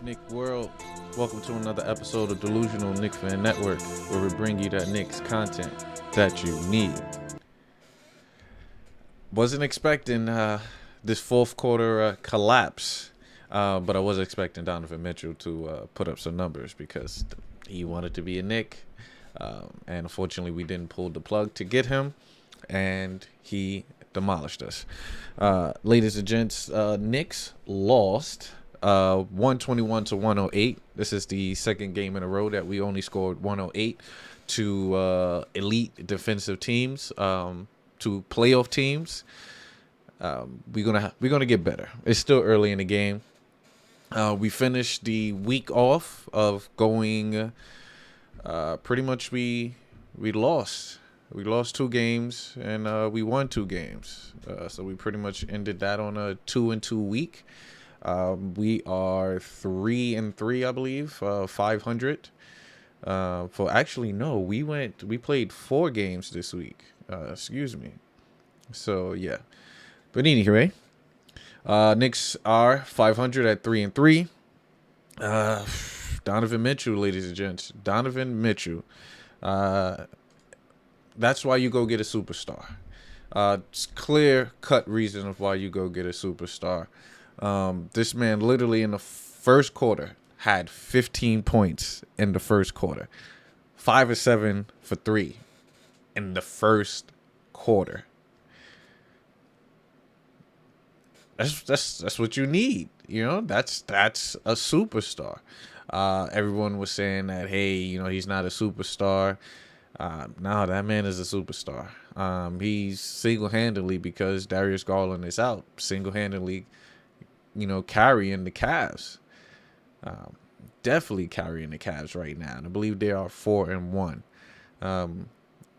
Nick World. Welcome to another episode of Delusional Knicks Fan Network, where we bring you that Knicks content that you need. Wasn't expecting this fourth quarter collapse, but I was expecting Donovan Mitchell to put up some numbers because he wanted to be a Knick, and unfortunately we didn't pull the plug to get him, and he demolished us. Ladies and gents, Knicks lost 121 to 108. This is the second game in a row that we only scored 108 to elite defensive teams, to playoff teams. We're gonna get better. It's still early in the game. We finished the week off of going. Pretty much we lost. We lost 2 games and we won 2 games. So we pretty much ended that on a 2-2 week. We are 3-3, I believe, 500. We played 4 games this week. Excuse me. So yeah, but anyway, Knicks are 500 at 3-3. Donovan Mitchell, ladies and gents, Donovan Mitchell. That's why you go get a superstar. It's clear-cut reason of why you go get a superstar. This man literally in the first quarter had 15 points in the first quarter. 5 or 7 for 3 in the first quarter. That's what you need. You know, that's a superstar. Everyone was saying that, hey, he's not a superstar. No, that man is a superstar. He's single-handedly, because Darius Garland is out, single-handedly, carrying the Cavs. Definitely carrying the Cavs right now. And I believe they are 4-1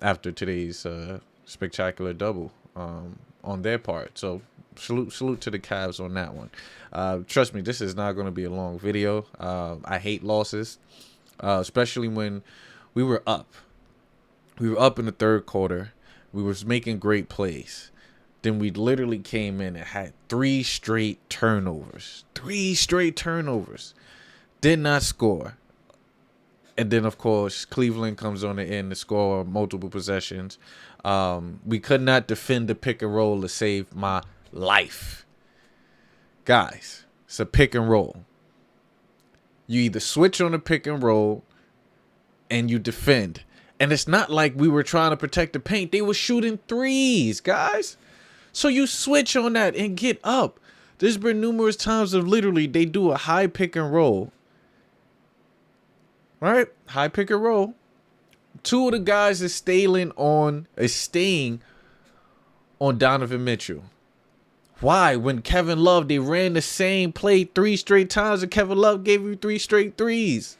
after today's spectacular double on their part. So salute to the Cavs on that one. Trust me, this is not going to be a long video. I hate losses, especially when we were up. We were up in the third quarter. We was making great plays. Then we literally came in and had 3 straight turnovers. 3 straight turnovers. Did not score. And then, of course, Cleveland comes on the end to score multiple possessions. We could not defend the pick and roll to save my life. Guys, it's a pick and roll. You either switch on the pick and roll and you defend. And it's not like we were trying to protect the paint. They were shooting threes, guys. So you switch on that and get up. There's been numerous times of literally they do a high pick and roll. Right? High pick and roll. 2 of the guys is staying on Donovan Mitchell. Why? When Kevin Love, they ran the same play 3 straight times and Kevin Love gave you 3 straight threes.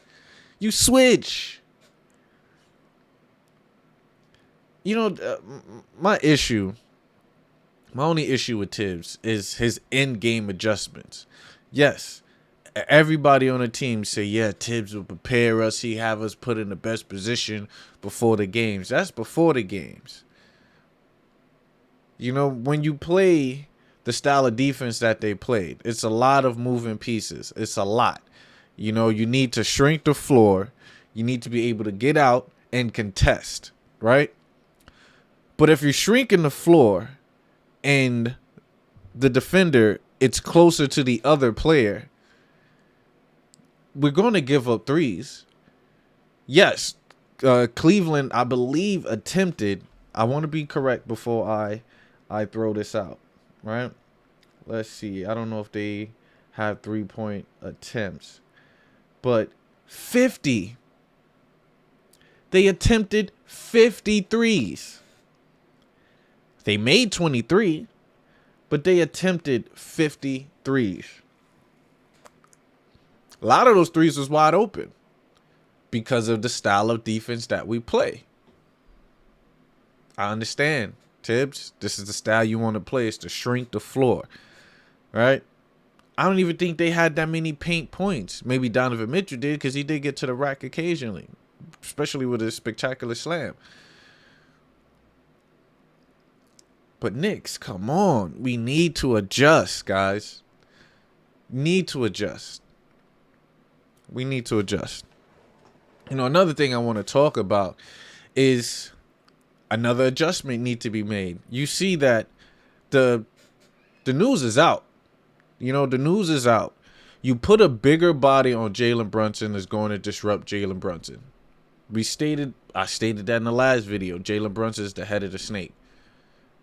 You switch. My only issue with Tibbs is his in-game adjustments. Yes, everybody on the team say, yeah, Tibbs will prepare us. He have us put in the best position before the games. That's before the games. When you play the style of defense that they played, it's a lot of moving pieces. It's a lot. You need to shrink the floor. You need to be able to get out and contest, right? But if you're shrinking the floor and the defender, it's closer to the other player, we're going to give up threes. Yes, Cleveland, I believe, attempted. I want to be correct before I throw this out, right? Let's see. I don't know if they have 3-point attempts, but 50. They attempted 50 threes. They made 23, but they attempted 50 threes. A lot of those threes was wide open because of the style of defense that we play. I understand, Tibbs. This is the style you want to play, is to shrink the floor, right? I don't even think they had that many paint points. Maybe Donovan Mitchell did, because he did get to the rack occasionally, especially with his spectacular slam. But Knicks, come on. We need to adjust, guys. Need to adjust. We need to adjust. Another thing I want to talk about is another adjustment need to be made. You see that the news is out. The news is out. You put a bigger body on Jalen Brunson is going to disrupt Jalen Brunson. I stated that in the last video. Jalen Brunson is the head of the snake.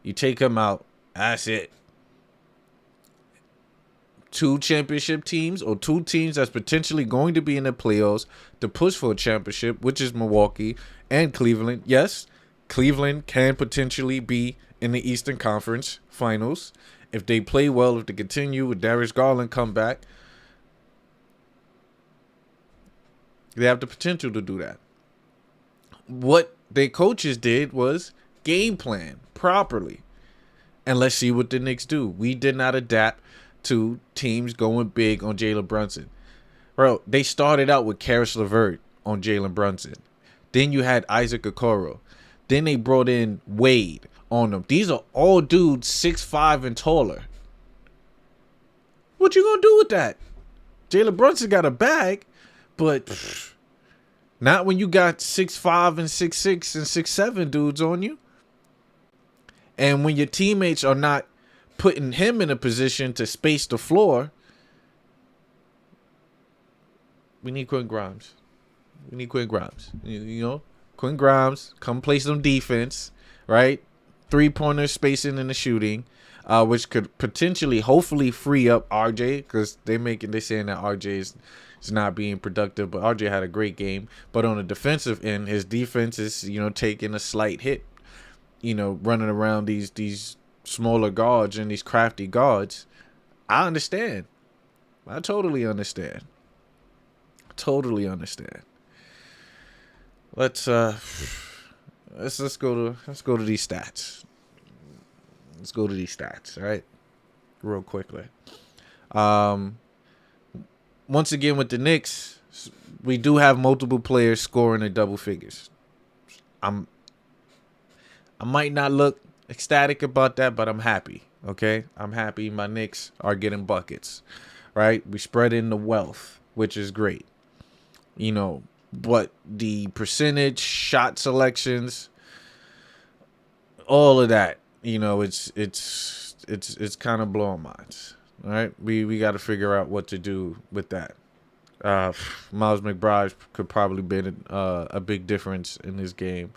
You take him out, that's it. 2 championship teams or 2 teams that's potentially going to be in the playoffs to push for a championship, which is Milwaukee and Cleveland. Yes, Cleveland can potentially be in the Eastern Conference Finals if they play well, if they continue with Darius Garland come back. They have the potential to do that. What their coaches did was game plan properly. And let's see what the Knicks do. We did not adapt to teams going big on Jalen Brunson. Bro, they started out with Karis LeVert on Jalen Brunson. Then you had Isaac Okoro. Then they brought in Wade on them. These are all dudes 6'5" and taller. What you gonna do with that? Jalen Brunson got a bag, but not when you got 6'5" and 6'6" and 6'7" dudes on you. And when your teammates are not putting him in a position to space the floor, we need Quentin Grimes. Quentin Grimes, come play some defense, right? 3-pointer spacing and the shooting, which could potentially, hopefully, free up RJ, because they're saying that RJ is not being productive, but RJ had a great game. But on the defensive end, his defense is, taking a slight hit. Running around these smaller guards and these crafty guards. I understand. I totally understand. Let's go to these stats. All right, real quickly. Once again with the Knicks, we do have multiple players scoring in double figures. I might not look ecstatic about that, but I'm happy. Okay, I'm happy my Knicks are getting buckets. Right, we spread in the wealth, which is great. But the percentage, shot selections, all of that, it's kind of blowing minds. All right, we got to figure out what to do with that. Miles McBride could probably be a big difference in this game.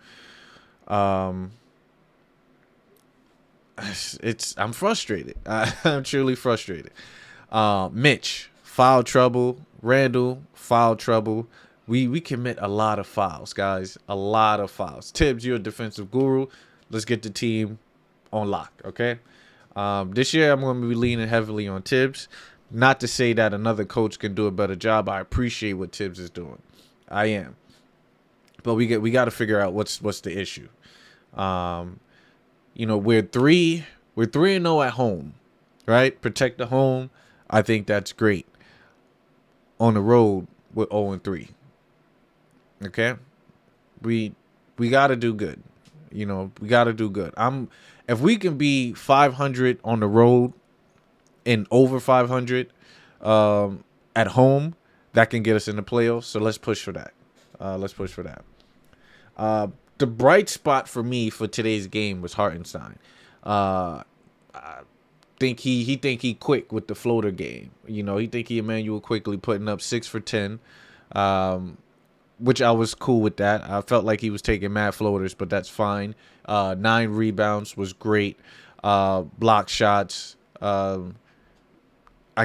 I'm frustrated. I'm truly frustrated. Mitch, foul trouble. Randall, foul trouble. We commit a lot of fouls, guys. A lot of fouls. Tibbs, you're a defensive guru. Let's get the team on lock, okay? This year, I'm going to be leaning heavily on Tibbs. Not to say that another coach can do a better job. I appreciate what Tibbs is doing. I am. But we got to figure out what's the issue. We're 3-0 at home, right? Protect the home. I think that's great. On the road, we're 0-3. Okay, we got to do good. We got to do good. If we can be 500 on the road and over 500 at home, that can get us in the playoffs. So let's push for that. The bright spot for me for today's game was Hartenstein. I think he quick with the floater game. He think he Emmanuel quickly putting up 6 for 10, which I was cool with that. I felt like he was taking mad floaters, but that's fine. 9 rebounds was great. Block shots. I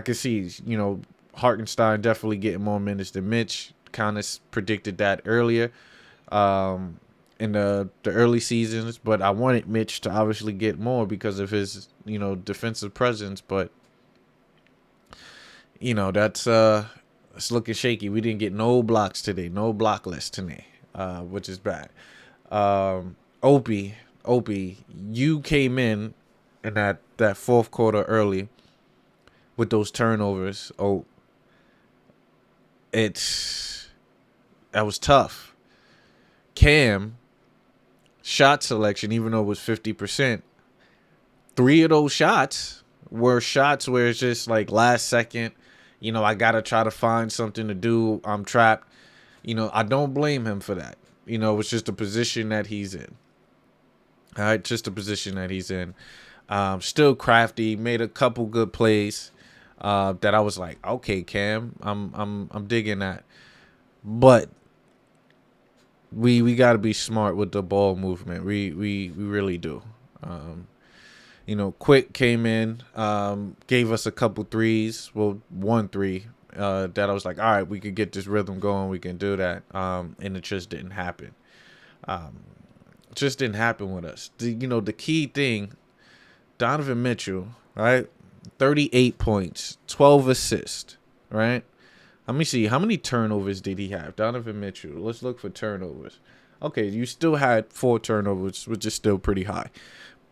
could see, Hartenstein definitely getting more minutes than Mitch. Kind of predicted that earlier in the early seasons, but I wanted Mitch to obviously get more because of his, defensive presence. But, that's it's looking shaky. We didn't get no blocks today, no block list today, which is bad. Opie, you came in that fourth quarter early with those turnovers. That was tough. Cam, shot selection, even though it was 50%, 3 of those shots were shots where it's just like last second. I got to try to find something to do. I'm trapped. I don't blame him for that. It's just a position that he's in. All right, just a position that he's in. Still crafty, made a couple good plays that I was like, okay, Cam, I'm digging that. But we got to be smart with the ball movement. We really do. Quick came in, gave us a couple threes. Well, 1 3 that I was like, all right, we could get this rhythm going. We can do that. And it just didn't happen. Just didn't happen with us. The key thing, Donovan Mitchell, right? 38 points, 12 assists, right? Let me see. How many turnovers did he have? Donovan Mitchell. Let's look for turnovers. Okay, you still had 4 turnovers, which is still pretty high.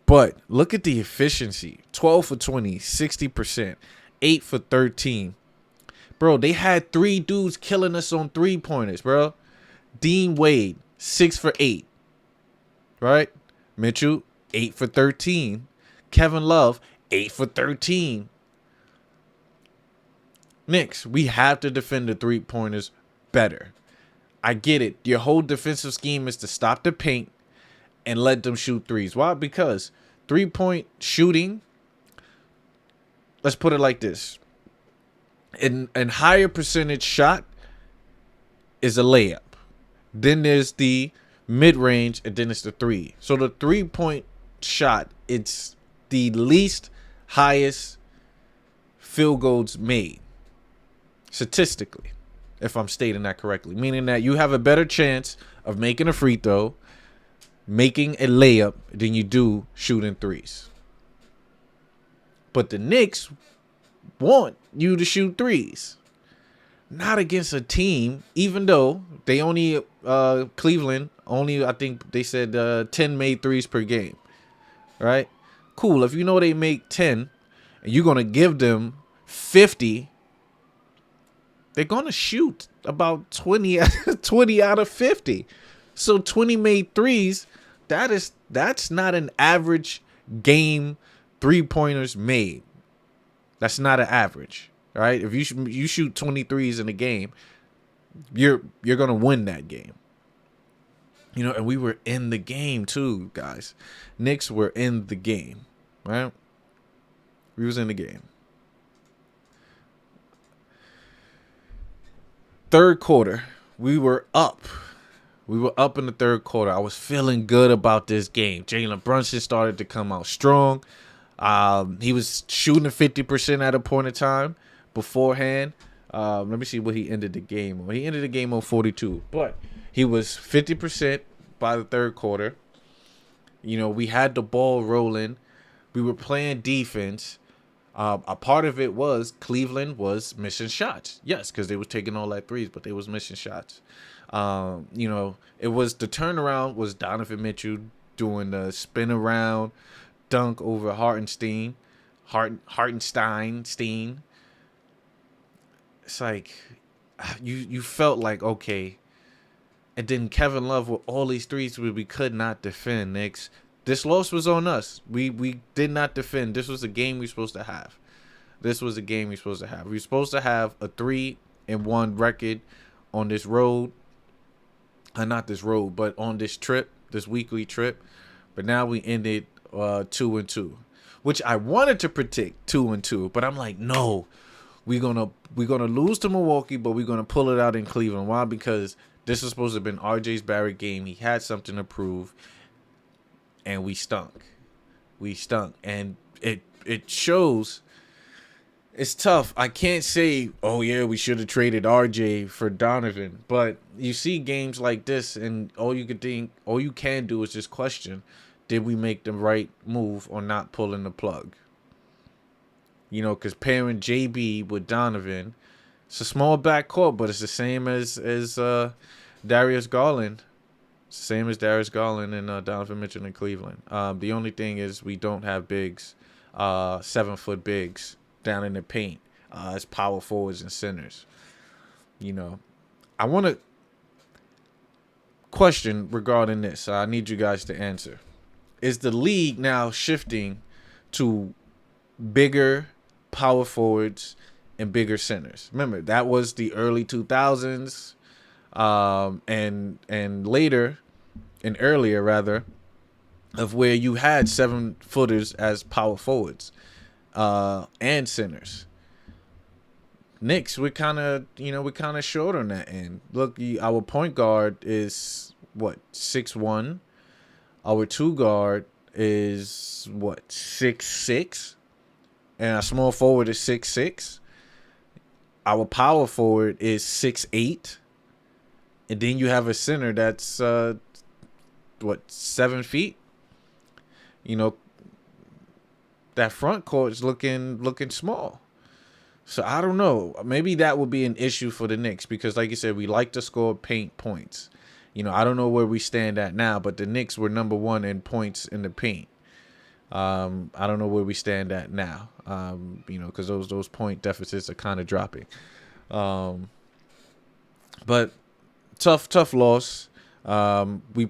But look at the efficiency. 12 for 20, 60%. 8 for 13. Bro, they had 3 dudes killing us on 3-pointers, bro. Dean Wade, 6 for 8. Right? Mitchell, 8 for 13. Kevin Love, 8 for 13. Knicks, we have to defend the 3-pointers better. I get it. Your whole defensive scheme is to stop the paint and let them shoot threes. Why? Because 3-point shooting, let's put it like this. In higher percentage shot is a layup. Then there's the mid-range, and then it's the 3. So the 3-point shot, it's the least highest field goals made statistically, if I'm stating that correctly. Meaning that you have a better chance of making a free throw, making a layup, than you do shooting threes. But the Knicks want you to shoot threes. Not against a team, even though they only, Cleveland, only, I think they said 10 made threes per game. Right? Cool. If you know they make 10 and you're going to give them 50, they're going to shoot about 20 out of 50. So 20 made threes, that's not an average game 3-pointers made. That's not an average. Right? If you shoot 23s in a game, you're going to win that game. And we were in the game too, guys. Knicks were in the game, right? We was in the game. Third quarter, we were up. We were up in the third quarter. I was feeling good about this game. Jalen Brunson started to come out strong. He was shooting 50% at a point in time beforehand. Let me see what he ended the game on. He ended the game on 42, but he was 50% by the third quarter. We had the ball rolling. We were playing defense. A part of it was Cleveland was missing shots. Yes, because they was taking all that threes, but they was missing shots. It was the turnaround was Donovan Mitchell doing the spin around dunk over Hartenstein. It's like you felt like, okay. And then Kevin Love with all these threes we could not defend, Knicks. This loss was on us. We did not defend. This was a game we were supposed to have. We were supposed to have a 3-1 record on this road. Not this road, but on this trip, this weekly trip. But now we ended 2-2, which I wanted to predict 2-2, but I'm like, no, we're gonna lose to Milwaukee, but we're gonna pull it out in Cleveland. Why? Because this is supposed to have been RJ's Barrett game. He had something to prove, and we stunk. And it shows. It's tough. I can't say, oh yeah, we should have traded RJ for Donovan. But you see games like this, and all you can do is just question, did we make the right move or not pulling the plug? Because pairing JB with Donovan, it's a small backcourt, but it's the same as Darius Garland. It's the same as Darius Garland and Donovan Mitchell in Cleveland. The only thing is we don't have bigs, 7-foot bigs down in the paint as power forwards and centers. I want to question regarding this. I need you guys to answer. Is the league now shifting to bigger power forwards and bigger centers. Remember, that was the early 2000s, and later, and earlier rather, of where you had 7-footers as power forwards and centers. Knicks, we're kind of short on that end. Look, our point guard is what, 6'1". Our 2 guard is what, 6'6", and our small forward is 6'6". Our power forward is 6'8", and then you have a center that's what, 7 feet. That front court is looking small. So I don't know. Maybe that will be an issue for the Knicks because, like you said, we like to score paint points. I don't know where we stand at now, but the Knicks were number 1 in points in the paint. I don't know where we stand at now. Because those point deficits are kind of dropping. But tough loss. We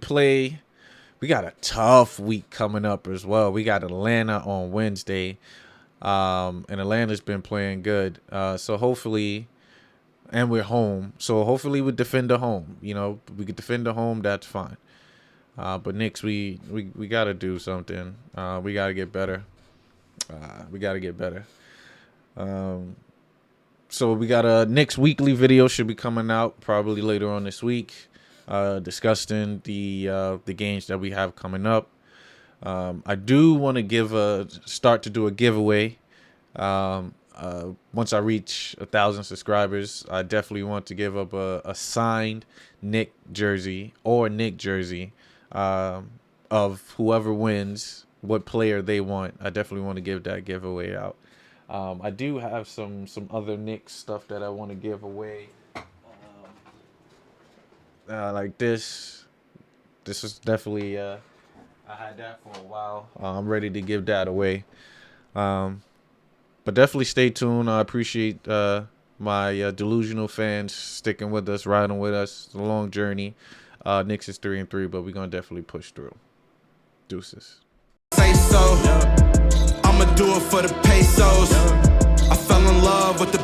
got a tough week coming up as well. We got Atlanta on Wednesday. And Atlanta's been playing good. So hopefully, and we're home. So hopefully we defend the home. We could defend the home. That's fine. But Knicks, we got to do something. We got to get better. So we got a Knicks weekly video should be coming out probably later on this week, discussing the games that we have coming up. I do want to start to do a giveaway. Once I reach 1,000 subscribers, I definitely want to give up a signed Knick jersey or Knick jersey of whoever wins, what player they want. I definitely want to give that giveaway out. I do have some other Knicks stuff that I want to give away. Like this. This is definitely I had that for a while. I'm ready to give that away. But definitely stay tuned. I appreciate my delusional fans sticking with us, riding with us. It's a long journey. Knicks is 3-3, but we're gonna definitely push through. Deuces. Say so. I'ma do it for the pesos. I fell in love with the